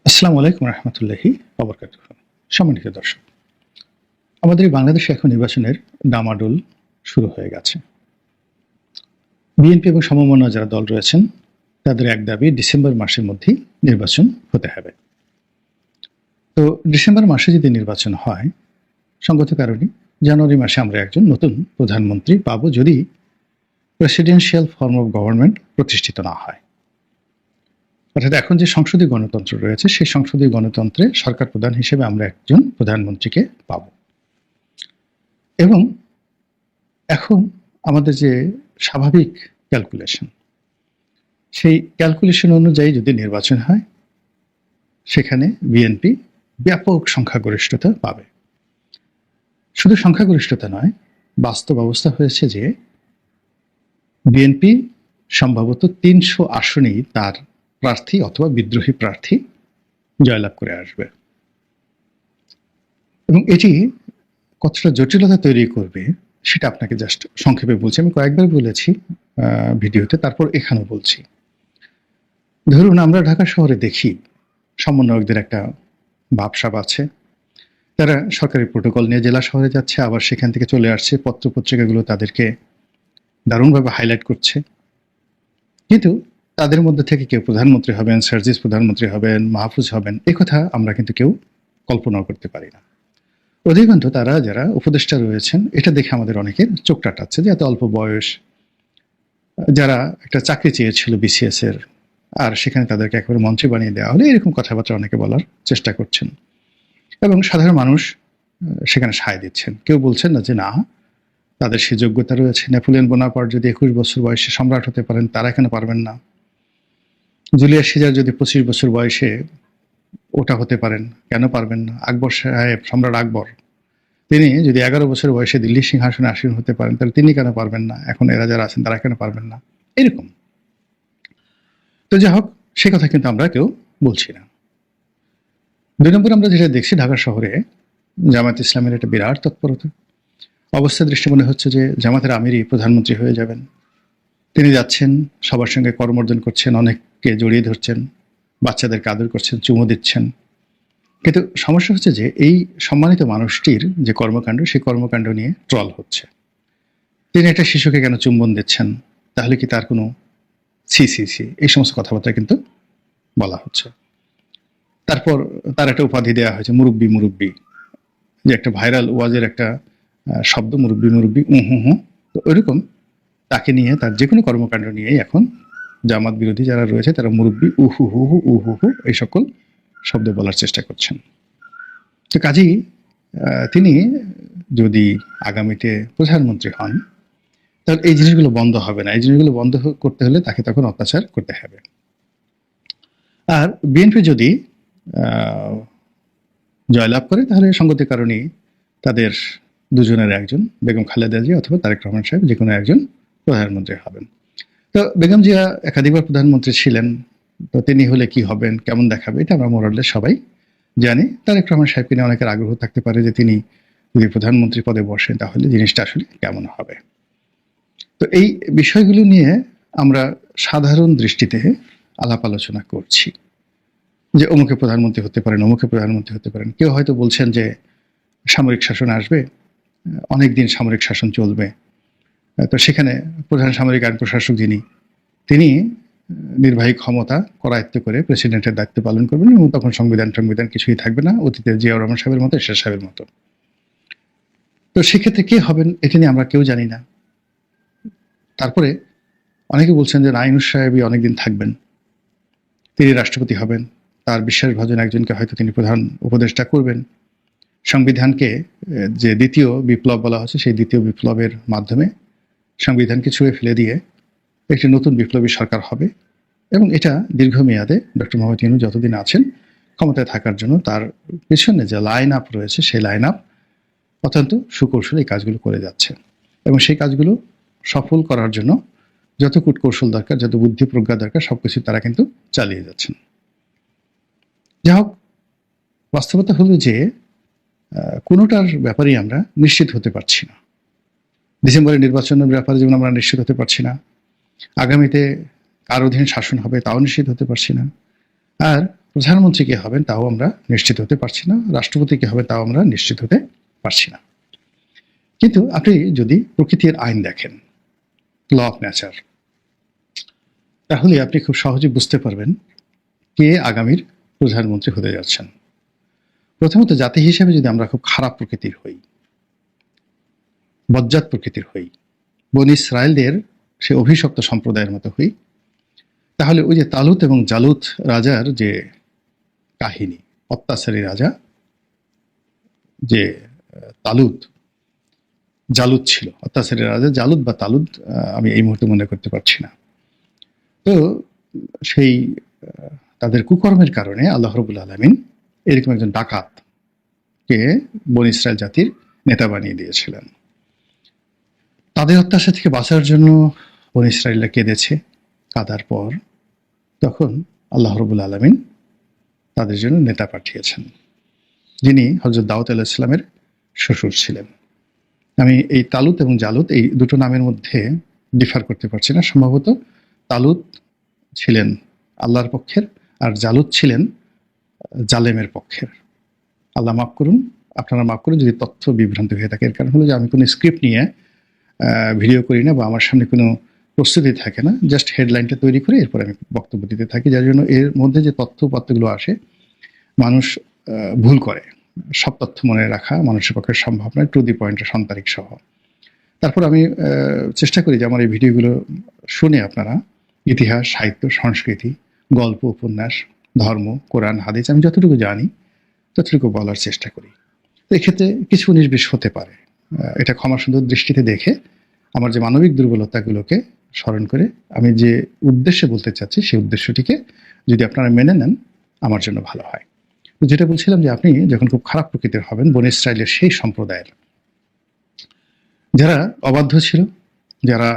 আসসালামু আলাইকুম রহমতুল্লাহি ওয়া সম্মানিত দর্শক, আমাদের এই বাংলাদেশে এখন নির্বাচনের ডামাডোল শুরু হয়ে গেছে। বিএনপি এবং সমমনা যারা দল রয়েছেন তাদের এক দাবি ডিসেম্বর মাসের মধ্যেই নির্বাচন হতে হবে। তো ডিসেম্বর মাসে যদি নির্বাচন হয়, সঙ্গত কারণে জানুয়ারি মাসে আমরা একজন নতুন প্রধানমন্ত্রী পাবো, যদি প্রেসিডেন্সিয়াল ফর্ম অফ গভর্নমেন্ট প্রতিষ্ঠিত না হয়। অর্থাৎ এখন যে সংসদীয় গণতন্ত্র রয়েছে সেই সংসদীয় গণতন্ত্রে সরকার প্রধান হিসেবে আমরা একজন প্রধানমন্ত্রীকে পাব। এবং এখন আমাদের যে স্বাভাবিক ক্যালকুলেশন, সেই ক্যালকুলেশন অনুযায়ী যদি নির্বাচন হয়, সেখানে বিএনপি ব্যাপক সংখ্যাগরিষ্ঠতা পাবে। শুধু সংখ্যাগরিষ্ঠতা নয়, বাস্তব অবস্থা হয়েছে যে বিএনপি সম্ভবত ৩০০ আসনেই তার প্রার্থী অথবা বিদ্রোহী প্রার্থী জয়লাভ করে আসবে। এবং এটি কতটা জটিলতা তৈরি করবে সেটা আপনাকে জাস্ট সংক্ষেপে বলছি। আমি কয়েকবার বলেছি ভিডিওতে, তারপর এখানেও বলছি। ধরুন, আমরা ঢাকা শহরে দেখি সমন্বয়কদের একটা ভাবসাব আছে। তারা সরকারি প্রোটোকল নিয়ে জেলা শহরে যাচ্ছে, আবার সেখান থেকে চলে আসছে। পত্রপত্রিকাগুলো তাদেরকে দারুণভাবে হাইলাইট করছে। কিন্তু তাদের মধ্যে থেকে কেউ প্রধানমন্ত্রী হবেন, সার্জিস প্রধানমন্ত্রী হবেন, মাহফুজ হবেন, এ কথা আমরা কিন্তু কেউ কল্পনাও করতে পারি না। অধিকাংশ তারা যারা উপদেষ্টা রয়েছেন, এটা দেখে আমাদের অনেকের চোখ টাটাচ্ছে যে এত অল্প বয়স, যারা একটা চাকরি চেয়েছিল বিসিএস এর, আর সেখানে তাদেরকে একেবারে মন্ত্রী বানিয়ে দেওয়া হলে, এরকম কথাবার্তা অনেকে বলার চেষ্টা করছেন। এবং সাধারণ মানুষ সেখানে সায় দিচ্ছেন। কেউ বলছেন না যে না, তাদের সে যোগ্যতা রয়েছে। নেপোলিয়ন বোনাপার্ট যদি 21 বছর বয়সে সম্রাট হতে পারেন, তারা কেন পারবেন না? জুলিয়াস সিজার যদি 25 বছর বয়সে ওটা হতে পারেন, কেন পারবেন না? আকবর সাহেব, সম্রাট আকবর, তিনি যদি 11 বছর বয়সে দিল্লি সিংহাসনে আসীন হতে পারেন, তাহলে তিনি কেন পারবেন না? এখন এরা যারা আছেন তারা কেন পারবেন না? এরকম। তো যাই হোক, সে কথা কিন্তু আমরা কেউ বলছি না। 2 নম্বর, আমরা যেটা দেখছি ঢাকা শহরে জামায়াত ইসলামের একটা বিরাট তৎপরতা। অবস্থা দৃষ্টি মনে হচ্ছে যে জামাতের আমিরই প্রধানমন্ত্রী হয়ে যাবেন। তিনি যাচ্ছেন, সবার সঙ্গে করমর্দন করছেন, অনেককে জড়িয়ে ধরছেন, বাচ্চাদেরকে আদর করছেন, চুমু দিচ্ছেন। কিন্তু সমস্যা হচ্ছে যে এই সম্মানিত মানুষটির যে কর্মকাণ্ড, সেই কর্মকাণ্ড নিয়ে ট্রল হচ্ছে। তিনি একটা শিশুকে কেন চুম্বন দিচ্ছেন? তাহলে কি তার কোনো সি সি সি এই সমস্ত কথাবার্তা কিন্তু বলা হচ্ছে। তারপর তার একটা উপাধি দেওয়া হয়েছে, মুরব্বি মুরব্বি, যে একটা ভাইরাল ওয়াজের একটা শব্দ, মুরব্বি মুরব্বি, হু। তো ওইরকম তাকে নিয়ে, তার যে কোনো কর্মকাণ্ড নিয়েই এখন জামাত বিরোধী যারা রয়েছে তারা মুরব্বি, উহু হু হু, উহু হু, এই সকল শব্দ বলার চেষ্টা করছেন। তো কাজেই তিনি যদি আগামীতে প্রধানমন্ত্রী হন, তাহলে এই জিনিসগুলো বন্ধ হবে না। এই জিনিসগুলো বন্ধ করতে হলে তাকে তখন অত্যাচার করতে হবে। আর বিএনপি যদি জয়লাভ করে, তাহলে সঙ্গতির কারণেই তাদের দুজনের একজন, বেগম খালেদা জিয়া অথবা তারেক রহমান সাহেব, যে কোনো একজন প্রধানমন্ত্রী হবেন। তো বেগম জিয়া একাধিকবার প্রধানমন্ত্রী ছিলেন, তো তিনি হলে কি হবেন, কেমন দেখাবে, এটা আমরা মোরালে সবাই জানি। তারেক রহমান সাহেবকে নিয়ে অনেকের আগ্রহ থাকতে পারে যে তিনি যদি প্রধানমন্ত্রী পদে বসেন তাহলে জিনিসটা আসলে কেমন হবে। তো এই বিষয়গুলো নিয়ে আমরা সাধারণ দৃষ্টিতে আলাপ আলোচনা করছি যে অমুকে প্রধানমন্ত্রী হতে পারেন, অমুকে প্রধানমন্ত্রী হতে পারেন। কেউ হয়তো বলছেন যে সামরিক শাসন আসবে, অনেকদিন সামরিক শাসন চলবে। তো সেখানে প্রধান সামরিক আইন প্রশাসক যিনি, তিনি নির্বাহী ক্ষমতা করায়ত্ত করে প্রেসিডেন্টের দায়িত্ব পালন করবেন, এবং তখন সংবিধান কিছুই থাকবে না, অতীতে জিয়াউর রহমান সাহেবের মতো, এরশাদ সাহেবের মতো। তো সেক্ষেত্রে কে হবেন এটা নিয়ে আমরা কেউ জানি না। তারপরে অনেকে বলছেন যে নাইনুস সাহেবই অনেকদিন থাকবেন, তিনি রাষ্ট্রপতি হবেন, তার বিশ্বাসভাজন একজনকে হয়তো তিনি প্রধান উপদেষ্টা করবেন। সংবিধানকে যে দ্বিতীয় বিপ্লব বলা হচ্ছে, সেই দ্বিতীয় বিপ্লবের মাধ্যমে সংবিধানকে ছুঁয়ে ফেলে দিয়ে একটি নতুন বিপ্লবী সরকার হবে, এবং এটা দীর্ঘমেয়াদে ডক্টর মোহাম্মদ ইউনূস যতদিন আছেন ক্ষমতায় থাকার জন্য তার পেছনে যে লাইন আপ রয়েছে, সেই লাইন আপ অত্যন্ত সুকৌশলে এই কাজগুলো করে যাচ্ছে। এবং সেই কাজগুলো সফল করার জন্য যত কূটকৌশল দরকার, যত বুদ্ধি প্রজ্ঞা দরকার, সবকিছু তারা কিন্তু চালিয়ে যাচ্ছেন। যাই হোক, বাস্তবতা হলো যে কোনোটার ব্যাপারেই আমরা নিশ্চিত হতে পারছি না। ডিসেম্বরের নির্বাচনের ব্যাপারে যেমন আমরা নিশ্চিত হতে পারছি না, আগামীতে কার অধীন শাসন হবে তাও নিশ্চিত হতে পারছি না। আর প্রধানমন্ত্রী কে হবেন তাও আমরা নিশ্চিত হতে পারছি না, রাষ্ট্রপতি কে হবে তাও আমরা নিশ্চিত হতে পারছি না। কিন্তু আপনি যদি প্রকৃতির আইন দেখেন, ল অফ নেচার, তাহলে আপনি খুব সহজে বুঝতে পারবেন কে আগামীর প্রধানমন্ত্রী হতে যাচ্ছেন। প্রথমত, জাতি হিসেবে যদি আমরা খুব খারাপ প্রকৃতির হই, বজ্জাত প্রকৃতির হই, বনী ইসরায়েলদের সে অভিশপ্ত সম্প্রদায়ের মতো হই, তাহলে ওই যে তালুত এবং জালুত রাজার যে কাহিনী, অত্যাচারী রাজা যে জালুত ছিল, অত্যাচারী রাজা জালুত বা তালুত, আমি এই মুহূর্তে মনে করতে পারছি না। তো সেই তাদের কুকর্মের কারণে আল্লাহ রাব্বুল আলামিন এরকম একজন ডাকাতকে বনী ইসরায়েল জাতির নেতা বানিয়ে দিয়েছিলেন। তাদের অত্যাচার থেকে বাঁচার জন্য বনী ইসরায়েলরা কেঁদেছে, কাঁদার পর তখন আল্লাহ রাব্বুল আলামিন তাদের জন্য নেতা পাঠিয়েছেন, যিনি হযরত দাউদ আলাইহিস সালামের শ্বশুর ছিলেন। আমি এই তালুত এবং জালুত এই দুটো নামের মধ্যে ডিফার করতে পারছি না। সম্ভবত তালুত ছিলেন আল্লাহর পক্ষের, আর জালুত ছিলেন জালেমের পক্ষের। আল্লাহ মাফ করুন, আপনারা মাফ করুন যদি তথ্য বিভ্রান্ত হয়ে থাকে। এর কারণ হলো যে আমি কোনো স্ক্রিপ্ট নিয়ে ভিডিও করি না, বা আমার সামনে কোনো প্রস্তুতি থাকে না, জাস্ট হেডলাইনটা তৈরি করে এরপর আমি বক্তব্য দিতে থাকি, যার জন্য এর মধ্যে যে তথ্যগুলো আসে মানুষ ভুল করে। সব তথ্য মনে রাখা মানুষের পক্ষে সম্ভব নয়, টু দি পয়েন্টে সন্তানিক সহ। তারপর আমি চেষ্টা করি যে আমার এই ভিডিওগুলো শুনে আপনারা ইতিহাস, সাহিত্য, সংস্কৃতি, গল্প, উপন্যাস, ধর্ম, কোরআন, হাদিস আমি যতটুকু জানি ততটুকু বলার চেষ্টা করি। তো এক্ষেত্রে কিছু 19-20 হতে পারে, এটা ক্ষমা সুন্দর দৃষ্টিতে দেখে আমার যে মানবিক দুর্বলতাগুলোকে স্মরণ করে আমি যে উদ্দেশ্যে বলতে চাচ্ছি সেই উদ্দেশ্যটিকে যদি আপনারা মেনে নেন আমার জন্য ভালো হয়। তো যেটা বলছিলাম যে আপনি যখন খুব খারাপ প্রকৃতির হবেন, বনী ইসরায়েলের সেই সম্প্রদায়ের যারা অবাধ্য ছিল, যারা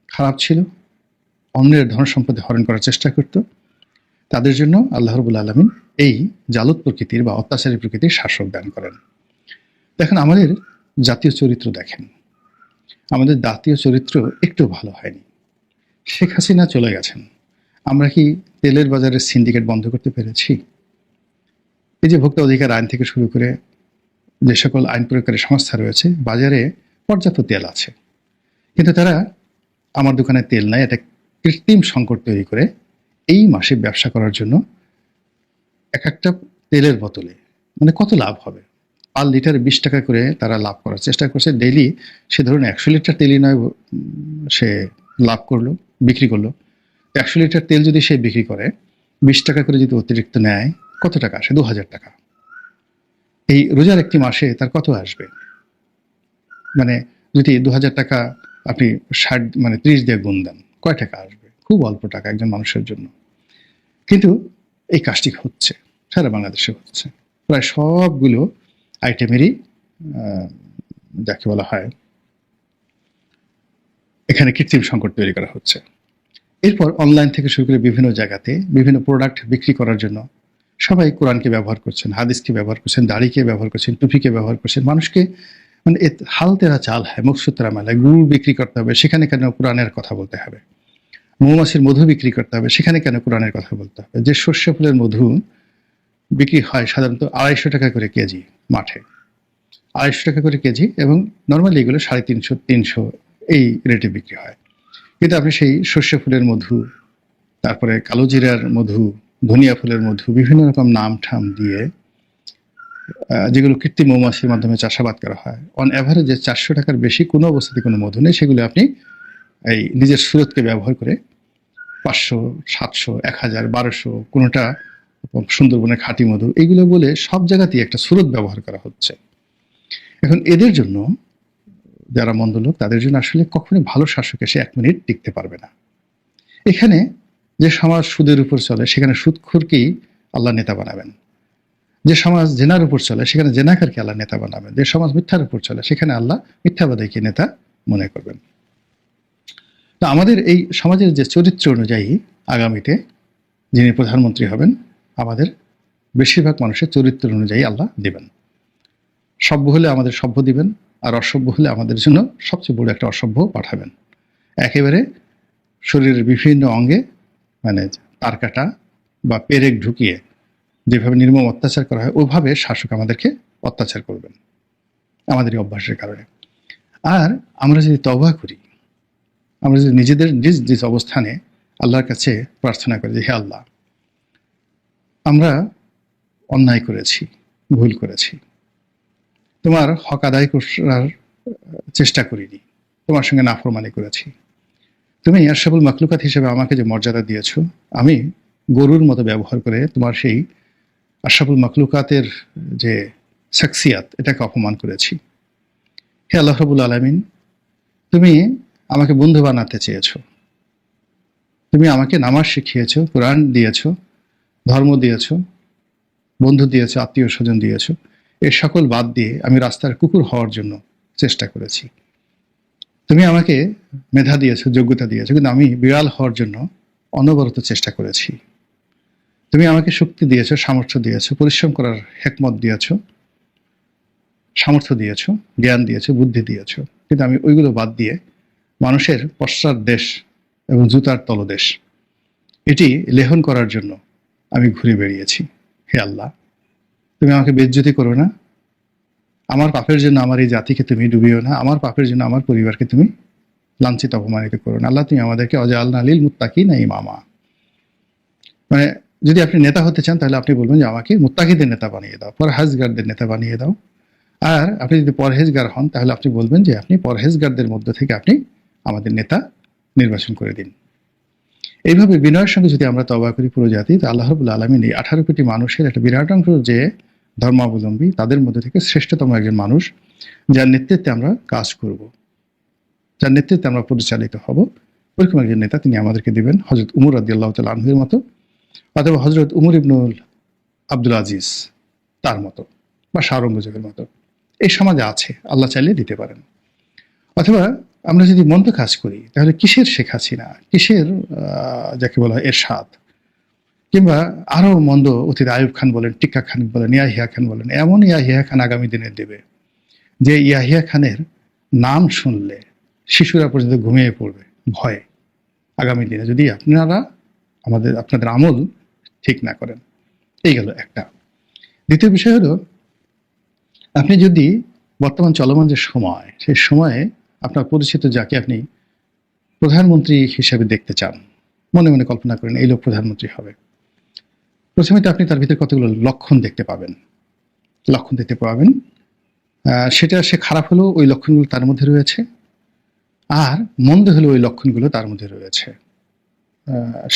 খারাপ ছিল, অন্যের ধন সম্পদে হরণ করার চেষ্টা করত, তাদের জন্য আল্লাহ রাব্বুল আলামিন এই জালুত প্রকৃতির বা অত্যাচারী প্রকৃতির শাসক দান করেন। দেখেন, আমাদের জাতীয় চরিত্র দেখেন, আমাদের জাতীয় চরিত্র একটু ভালো হয়নি। শেখ হাসিনা চলে গেছেন, আমরা কি তেলের বাজারের সিন্ডিকেট বন্ধ করতে পেরেছি? এই যে ভোক্তা অধিকার আইন থেকে শুরু করে যে সকল আইন প্রয়োগকারী সংস্থা রয়েছে, বাজারে পর্যাপ্ত তেল আছে, কিন্তু তারা আমার দোকানে তেল নাই এটা কৃত্রিম সংকট তৈরি করে এই মাসে ব্যবসা করার জন্য এক একটা তেলের বোতলে মানে কত লাভ হবে, পার লিটারে 20 টাকা করে তারা লাভ করার চেষ্টা করছে। ডেইলি সে ধরুন 100 লিটার তেলই নয় সে লাভ করলো, বিক্রি করলো। 100 লিটার তেল যদি সে বিক্রি করে 20 টাকা করে যদি অতিরিক্ত নেয়, কত টাকা আসে? 2000 টাকা। এই রোজার একটি মাসে তার কত আসবে? মানে যদি 2000 টাকা আপনি 30 দিয়ে গুণ দেন, কয় টাকা আসবে? খুব অল্প টাকা একজন মানুষের জন্য। কিন্তু এই কাজটি হচ্ছে, সারা বাংলাদেশে হচ্ছে। প্রায় সবগুলো আইটেমেরই যাকে বলা হয় এখানে কৃত্রিম সংকট তৈরি করা হচ্ছে। এরপর অনলাইন থেকে শুরু করে বিভিন্ন জায়গাতে বিভিন্ন প্রোডাক্ট বিক্রি করার জন্য সবাই কোরআনকে ব্যবহার করছেন, হাদিসকে ব্যবহার করছেন, দাড়িকে ব্যবহার করছেন, টুপিকে ব্যবহার করছেন। মানুষকে মানে হাল তেরা চাল হয়, মুখসুতরা মেলায় গুড় বিক্রি করতে হবে, সেখানে কেন কোরআনের কথা বলতে হবে? মৌমাছির মধু বিক্রি করতে হবে, সেখানে কেন কোরআনের কথা বলতে হবে? যে সর্ষে ফুলের মধু বিক্রি হয় সাধারণত 250 টাকা করে কেজি, মাঠে 250 টাকা করে কেজি, এবং নর্মালি এগুলো 350-300 এই রেটে বিক্রি হয়। কিন্তু আপনি সেই সর্ষে ফুলের মধু, তারপরে কালো জিরার মধু, ধনিয়া ফুলের মধু, বিভিন্ন রকম নাম ঠাম দিয়ে যেগুলো কৃত্রিম মৌমাছির মাধ্যমে চাষাবাদ করা হয়, অন অ্যাভারেজে 400 টাকার বেশি কোনো অবস্থাতে কোনো মধু নেই। সেগুলো আপনি এই নিজের সুরতকে ব্যবহার করে 500, 700, 1000, 1200, কোনোটা সুন্দরবনের খাঁটি মধু, এইগুলো বলে সব জায়গাতেই একটা সুরত ব্যবহার করা হচ্ছে। এখন এদের জন্য, যারা মন্দ লোক, তাদের জন্য আসলে কখনোই ভালো শাসক এসে 1 মিনিট টিকতে পারবে না। এখানে যে সমাজ সুদের উপর চলে সেখানে সুদখোরকেই আল্লাহ নেতা বানাবেন। যে সমাজ জেনার উপর চলে সেখানে জেনাকারকে আল্লাহ নেতা বানাবেন। যে সমাজ মিথ্যার উপর চলে সেখানে আল্লাহ মিথ্যাবাদীকে নেতা মনে করবেন। তো আমাদের এই সমাজের যে চরিত্র অনুযায়ী আগামীতে যিনি প্রধানমন্ত্রী হবেন, আমাদের বেশিরভাগ মানুষের চরিত্র অনুযায়ী আল্লাহ দিবেন। সভ্য হলে আমাদের সভ্য দিবেন, আর অসভ্য হলে আমাদের জন্য সবচেয়ে বড় একটা অসভ্য পাঠাবেন। একেবারে শরীরের বিভিন্ন অঙ্গে মানে তার কাটা, বা পেরেক ঢুকিয়ে যেভাবে নির্মম অত্যাচার করা হয় ওভাবে শাসক আমাদেরকে অত্যাচার করবেন আমাদের এই অভ্যাসের কারণে। আর আমরা যদি তওবা করি, আমরা যদি নিজেদের নিজ নিজ অবস্থানে আল্লাহর কাছে প্রার্থনা করি যে হে আল্লাহ, আমরা অন্যায় করেছি, ভুল করেছি, তোমার হক আদায় করার চেষ্টা করিনি, তোমার সঙ্গে নাফরমানি করেছি, তুমি আশরাফুল মাখলুকাত হিসেবে আমাকে যে মর্যাদা দিয়েছ, আমি গরুর মতো ব্যবহার করে তোমার সেই আশরাফুল মাখলুকাতের যে শাখসিয়াত এটাকে অপমান করেছি। হে আল্লাহ রাব্বুল আলামিন, তুমি আমাকে বন্ধু বানাতে চেয়েছো, তুমি আমাকে নামাজ শিখিয়েছো, কোরআন দিয়েছো, ধর্ম দিয়েছো, বন্ধু দিয়েছো, আত্মীয় স্বজন দিয়েছো। এর সকল বাদ দিয়ে আমি রাস্তার কুকুর হওয়ার জন্য চেষ্টা করেছি। তুমি আমাকে মেধা দিয়েছো, যোগ্যতা দিয়েছো, কিন্তু আমি বিড়াল হওয়ার জন্য অনবরত চেষ্টা করেছি। তুমি আমাকে শক্তি দিয়েছো, সামর্থ্য দিয়েছো, পরিশ্রম করার হেকমত দিয়েছো, সামর্থ্য দিয়েছো, জ্ঞান দিয়েছো, বুদ্ধি দিয়েছো, কিন্তু আমি ওইগুলো বাদ দিয়ে মানুষের পশ্চাৎ দেশ এবং জুতার তলদেশ এটি লেহন করার জন্য আমি ঘুরে বেরিয়েছি। হে আল্লাহ, তুমি আমাকে বেজ্জতি করো না, আমার পাপের জন্য আমার এই জাতিকে তুমি ডুবিও না, আমার পাপের জন্য আমার পরিবারকে তুমি লাঞ্ছিত অপমানিত করো না। আল্লাহ, তুমি আমাদেরকে ওয়াজআলনা লিল মুত্তাকিনা ইমামা, মানে যদি আপনি নেতা হতে চান তাহলে আপনি বলবেন যে আমাকে মুত্তাকিদের নেতা বানিয়ে দাও, পরহেজগারদের নেতা বানিয়ে দাও। আর আপনি যদি পরহেজগার হন তাহলে আপনি বলবেন যে আপনি পরহেজগারদের মধ্য থেকে আপনি আমাদের নেতা নির্বাচন করে দিন। এইভাবে বিনয়ের সঙ্গে যদি আমরা তওবা করি পুরো জাতি, তো আল্লাহ রাব্বুল আলামিন এই 18 কোটি মানুষের একটা বিরাট অংশ যে ধর্মাবলম্বী, তাদের মধ্যে থেকে শ্রেষ্ঠতম একজন মানুষ যার নেতৃত্বে আমরা কাজ করব, যার নেতৃত্বে আমরা পরিচালিত হব, ওরকম একজন নেতা তিনি আমাদেরকে দিবেন, হযরত উমর রাদিয়াল্লাহু তাআলা আনহুর মতো, অথবা হযরত উমর ইবনুল আব্দুল আজিজ তার মতো, বা শাহরঙ্গজেবের মতো। এই সমাজে আছে, আল্লাহ চাইলে দিতে পারেন। অথবা আমরা যদি মন্দ কাজ করি তাহলে কিসের শেখ হাসিনা, কিসের যাকে বলা হয় এরশাদ, কিংবা আরো মন্দ অতীত আয়ুব খান বলেন, টিক্কা খান বলেন, ইয়াহিয়া খান বলেন, এমন ইয়াহিয়া খান আগামী দিনে দেবে যে ইয়াহিয়া খানের নাম শুনলে শিশুরা পর্যন্ত ঘুমিয়ে পড়বে ভয়ে আগামী দিনে, যদি আপনারা আপনাদের আমল ঠিক না করেন। এই গেল একটা। দ্বিতীয় বিষয় হলো, আপনি যদি বর্তমান চলমান যে সময়, সেই সময়ে আপনার পরিচিত যাকে আপনি প্রধানমন্ত্রী হিসেবে দেখতে চান, মনে মনে কল্পনা করেন এই লোক প্রধানমন্ত্রী হবে। প্রথমে তো আপনি তার ভিতরে কতগুলো লক্ষণ দেখতে পাবেন, সেটা সে খারাপ হলেও ওই লক্ষণগুলো তার মধ্যে রয়েছে, আর মন্দ হলেও ওই লক্ষণগুলো তার মধ্যে রয়েছে।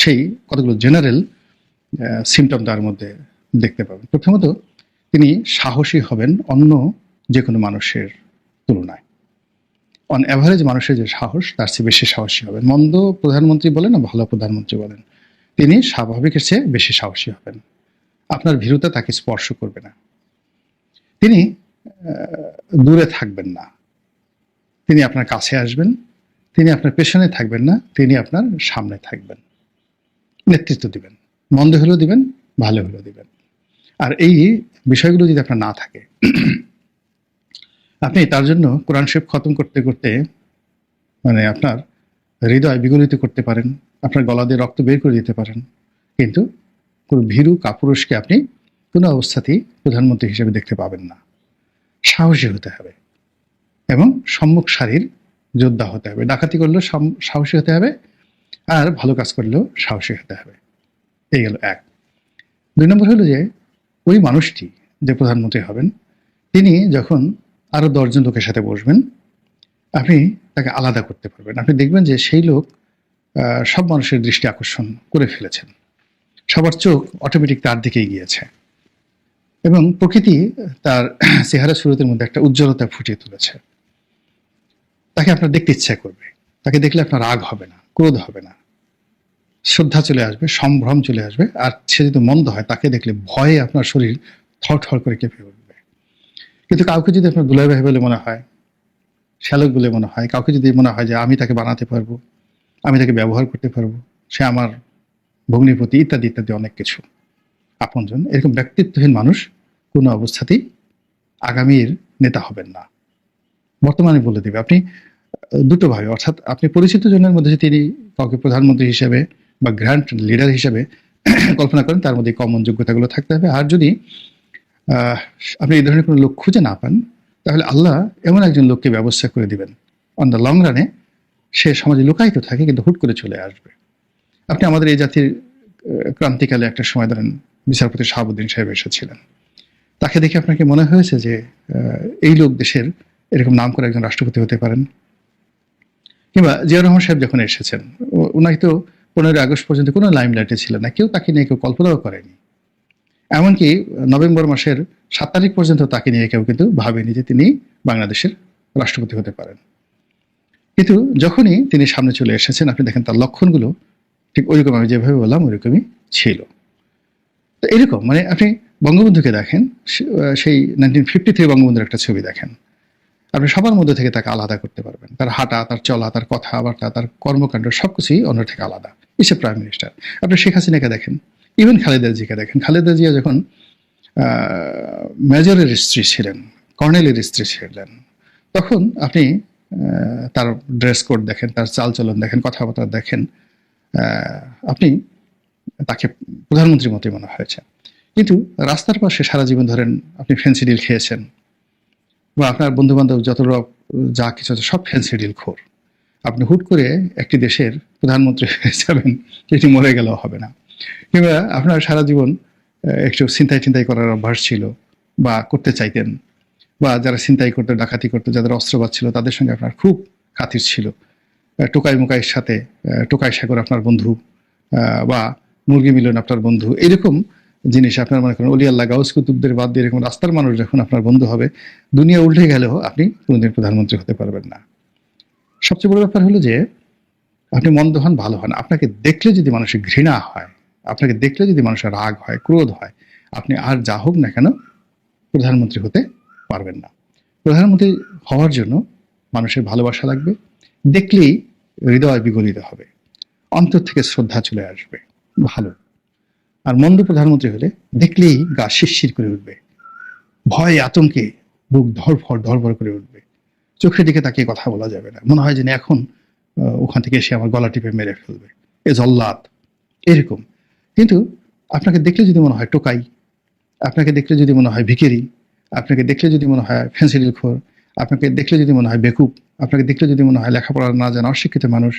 সেই কতগুলো জেনারেল সিমটম তার মধ্যে দেখতে পাবেন। প্রথমত, তিনি সাহসী হবেন অন্য যে কোনো মানুষের তুলনায়। অন অ্যাভারেজ মানুষের যে সাহস তার চেয়ে বেশি সাহসী হবেন। মন্দ প্রধানমন্ত্রী বলেন না ভালো প্রধানমন্ত্রী বলেন, তিনি স্বাভাবিকের চেয়ে বেশি সাহসী হবেন। আপনার ভীরুতা তাকে স্পর্শ করবে না। তিনি দূরে থাকবেন না, তিনি আপনার কাছে আসবেন। তিনি আপনার পেছনে থাকবেন না, তিনি আপনার সামনে থাকবেন, নেতৃত্ব দিবেন, মন্দ হলেও দিবেন, ভালো হলেও দিবেন। আর এই বিষয়গুলো যদি আপনার না থাকে, আপনি তার জন্য কোরআন শরীফ খতম করতে করতে মানে আপনার হৃদয় বিগলিত করতে পারেন, আপনার গলা দিয়ে রক্ত বের করে দিতে পারেন, কিন্তু কোনো ভীরু কাপুরুষকে আপনি কোনো অবস্থাতেই প্রধানমন্ত্রী হিসেবে দেখতে পাবেন না। সাহসী হতে হবে এবং সম্মুখ সারির যোদ্ধা হতে হবে। ডাকাতি করলেও সাহসী হতে হবে, আর ভালো কাজ করলেও সাহসী হতে হবে। এই গেল এক। 2 নম্বর হলো যে ওই মানুষটি যে প্রধানমন্ত্রী হবেন, তিনি যখন আরো 10 জন লোকের সাথে বসবেন, আপনি তাকে আলাদা করতে পারবেন। আপনি দেখবেন যে সেই লোক সব মানুষের দৃষ্টি আকর্ষণ করে ফেলেছেন, সবার চোখ অটোমেটিক তার দিকেই গিয়েছে, এবং প্রকৃতি তার চেহারা সুরতের মধ্যে একটা উজ্জ্বলতা ফুটিয়ে তুলেছে। তাকে আপনার দেখতে ইচ্ছা করবে, তাকে দেখলে আপনার রাগ হবে না, ক্রোধ হবে না, শ্রদ্ধা চলে আসবে, সম্ভ্রম চলে আসবে। আর সে যদি মন্দ হয়, তাকে দেখলে ভয়ে আপনার শরীর থরথর করে কেঁপে উঠবে। কিন্তু কাউকে যদি আপনার দুলাই ভাই বলে মনে হয়, শ্যালক বলে মনে হয়, কাউকে যদি মনে হয় যে আমি তাকে বানাতে পারবো, আমি তাকে ব্যবহার করতে পারবো, সে আমার ভগ্নিপতি, ইত্যাদি ইত্যাদি অনেক কিছু আপনজন, এরকম ব্যক্তিত্বহীন মানুষ কোনো অবস্থাতেই আগামীর নেতা হবেন না। বর্তমানে বলে দেবে আপনি দুটো ভাবে, অর্থাৎ আপনি পরিচিত জনের মধ্যে তিনি কাউকে প্রধানমন্ত্রী হিসেবে বা গ্র্যান্ড লিডার হিসেবে কল্পনা করেন তার মধ্যে কমন যোগ্যতাগুলো থাকতে হবে। আর যদি আপনি এই ধরনের কোনো লোক খুঁজে না পান, তাহলে আল্লাহ এমন একজন লোককে ব্যবস্থা করে দিবেন অন দ্য লং রানে, সে সমাজে লুকায়িত থাকে কিন্তু হুট করে চলে আসবে। আপনি আমাদের এই জাতির ক্রান্তিকালে একটা সময় ধরেন বিচারপতি শাহাবুদ্দিন সাহেব এসেছিলেন, তাকে দেখে আপনাকে মনে হয়েছে যে এই লোক দেশের এরকম নাম করে একজন রাষ্ট্রপতি হতে পারেন? কিংবা জিয়া রহমান সাহেব যখন এসেছেন, উনাকে তো 15ই আগস্ট পর্যন্ত কোনো লাইমলাইটে ছিলেন না, কেউ তাকে নিয়ে কেউ কল্পনাও করেনি। এমনকি নভেম্বর মাসের 7 তারিখ পর্যন্ত তাকে নিয়ে কেউ কিন্তু ভাবেনি যে তিনি বাংলাদেশের রাষ্ট্রপতি হতে পারেন। কিন্তু যখনই তিনি সামনে চলে এসেছেন, আপনি দেখেন তার লক্ষণগুলো ঠিক ওইরকম, আমি যেভাবে বললাম ওইরকমই ছিল। তো এরকম মানে আপনি বঙ্গবন্ধুকে দেখেন, সেই 1953 বঙ্গবন্ধুর একটা ছবি দেখেন, আপনি সবার মধ্যে থেকে তাকে আলাদা করতে পারবেন। তার হাঁটা, তার চলা, তার কথাবার্তা, তার কর্মকাণ্ড সবকিছুই অন্য থেকে আলাদা। ইস এ প্রাইম মিনিস্টার। আপনি শেখ হাসিনাকে দেখেন, ইভেন খালেদা জিকে দেখেন। খালেদা জিয়া যখন মেজরের স্ত্রী ছিলেন, কর্নেলের স্ত্রী ছিলেন, তখন আপনি তার ড্রেস কোড দেখেন, তার চালচলন দেখেন, কথাবার্তা দেখেন, আপনি তাকে প্রধানমন্ত্রীর মতোই মনে হয়েছে। কিন্তু রাস্তার পাশে সারা জীবন ধরেন আপনি ফেন্সিডিল খেয়েছেন, বা আপনার বন্ধু বান্ধব যত যা কিছু আছে সব ফেন্সিডিল খোর, আপনি হুট করে একটি দেশের প্রধানমন্ত্রী হয়ে যাবেন, যেটি মরে গেলেও হবে না। কিংবা আপনার সারা জীবন একটু ছিনতাই করার অভ্যাস ছিল বা করতে চাইতেন, বা যারা ছিনতাই করতো, ডাকাতি করতো, যাদের অস্ত্রবাদ ছিল তাদের সঙ্গে আপনার খুব খাতির ছিল। টোকাই মুকাইয়ের সাথে, টোকাই সাগর আপনার বন্ধু, বা মুরগি মিলন আপনার বন্ধু, এরকম জিনিস আপনার মনে করেন অলি আল্লাহ গাউস কুতুবদের বাদ দিয়ে এরকম রাস্তার মানুষ যখন আপনার বন্ধু হবে, দুনিয়া উল্টে গেলেও আপনি কোনোদিন প্রধানমন্ত্রী হতে পারবেন না। সবচেয়ে বড় ব্যাপার হলো যে আপনি মন্দ হন ভালো হন, আপনাকে দেখলে যদি মানুষের ঘৃণা হয়, আপনাকে দেখলে যদি মানুষের রাগ হয়, ক্রোধ হয়, আপনি আর যা হোক না কেন প্রধানমন্ত্রী হতে পারবেন না। প্রধানমন্ত্রী হওয়ার জন্য মানুষের ভালোবাসা লাগবে, দেখলেই হৃদয় বিগলিত হবে, অন্তর থেকে শ্রদ্ধা চলে আসবে, ভালো। আর মন্দ প্রধানমন্ত্রী হলে দেখলেই গা শিরশির করে উঠবে, ভয়ে আতঙ্কে বুক ধড়ফড় করে উঠবে, চোখের দিকে তাকিয়ে কথা বলা যাবে না, মনে হয় যেন এখন ওখান থেকে এসে আমার গলা টিপে মেরে ফেলবে, এ জল্লাদ এরকম। কিন্তু আপনাকে দেখলে যদি মনে হয় টোকাই, আপনাকে দেখলে যদি মনে হয় ভিখারি, আপনাকে দেখলে যদি মনে হয় ফেন্সিডিল খোর, আপনাকে দেখলে যদি মনে হয় বেকুব, আপনাকে দেখলে যদি মনে হয় লেখাপড়া না জানা অশিক্ষিত মানুষ,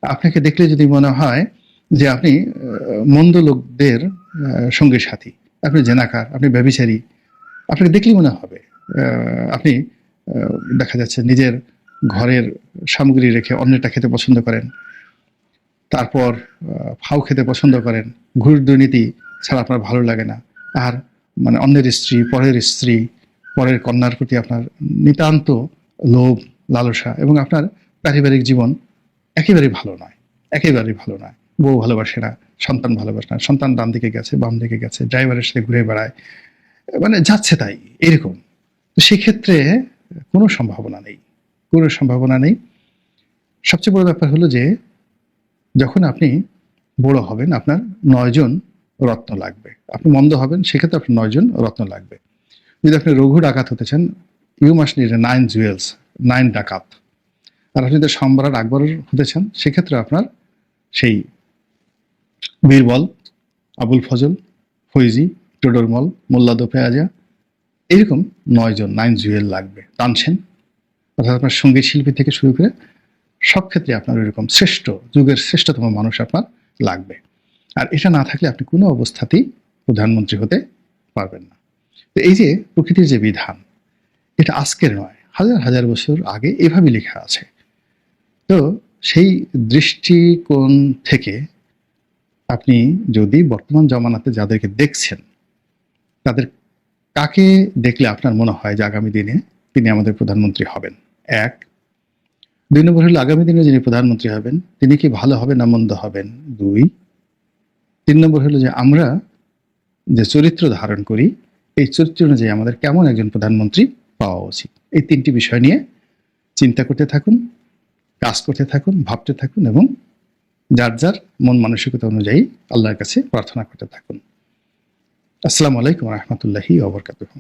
আপনাকে দেখলে যদি মনে হয় যে আপনি মন্দ লোকদের সঙ্গী সাথী, আপনি জেনাকার, আপনি ব্যভিচারী, আপনাকে দেখলেই মনে হবে আপনি দেখা যাচ্ছে নিজের ঘরের সামগ্রী রেখে অন্যটা খেতে পছন্দ করেন, তারপর ফাউ খেতে পছন্দ করেন, ঘুষ দুর্নীতি ছাড়া আপনার ভালো লাগে না, আর মানে অন্যের স্ত্রী, পরের স্ত্রী, পরের কন্যার প্রতি আপনার নিতান্ত লোভ লালসা, এবং আপনার পারিবারিক জীবন একেবারেই ভালো নয়, একেবারেই ভালো নয়। বউ ভালোবাসে না, সন্তান ভালোবাসে না, সন্তান ডান দিকে গেছে, বাম দিকে গেছে, ড্রাইভারের সাথে ঘুরে বেড়ায়, মানে যাচ্ছে তাই এরকম। তো সেক্ষেত্রে কোনো সম্ভাবনা নেই, কোনো সম্ভাবনা নেই। সবচেয়ে বড় ব্যাপার হলো যে যখন আপনি বড় হবেন আপনার 9 জন রত্ন লাগবে। আপনি মন্দ হবেন সেক্ষেত্রে আপনার 9 জন রত্ন লাগবে। যদি আপনি রঘু ডাকাত হতে চান, ইউ মাস্ট নিড 9 জুয়েলস, 9 ডাকাত। আর আপনি যদি সম্রাট আকবর হতে চান সেক্ষেত্রে আপনার সেই বীরবল, আবুল ফজল, ফৈজি, টোডরমল, মোল্লা দো পেঁয়াজা, এরকম 9 জন, 9 জুয়েল লাগবে। তানসেন, অর্থাৎ আপনার সঙ্গীত শিল্পী থেকে শুরু করে সব ক্ষেত্রে আপনার এরকম শ্রেষ্ঠ, যুগের শ্রেষ্ঠতম মানুষ আপনার লাগবে। আর এটা না থাকলে আপনি কোনো অবস্থাতেই প্রধানমন্ত্রী হতে পারবেন না। তো এই যে প্রকৃতির যে বিধান, এটা আজকের নয়, হাজার হাজার বছর আগে এভাবে লেখা আছে। তো সেই দৃষ্টিকোণ থেকে আপনি যদি বর্তমান জমানাতে যাদেরকে দেখছেন, তাদের কাকে দেখলে আপনার মনে হয় যে আগামী দিনে তিনি আমাদের প্রধানমন্ত্রী হবেন? 1। 2 নম্বর হলো আগামী দিনে যিনি প্রধানমন্ত্রী হবেন তিনি কি ভালো হবেন না মন্দ হবেন? 2। 3 নম্বর হলো যে আমরা যে চরিত্র ধারণ করি এই চরিত্র অনুযায়ী আমাদের কেমন একজন প্রধানমন্ত্রী পাওয়া উচিত। এই 3টি বিষয় নিয়ে চিন্তা করতে থাকুন, কাজ করতে থাকুন, ভাবতে থাকুন, এবং যার যার মন মানসিকতা অনুযায়ী আল্লাহর কাছে প্রার্থনা করতে থাকুন। আসসালামু আলাইকুম ওয়া রাহমাতুল্লাহি ওয়া বারাকাতুহু।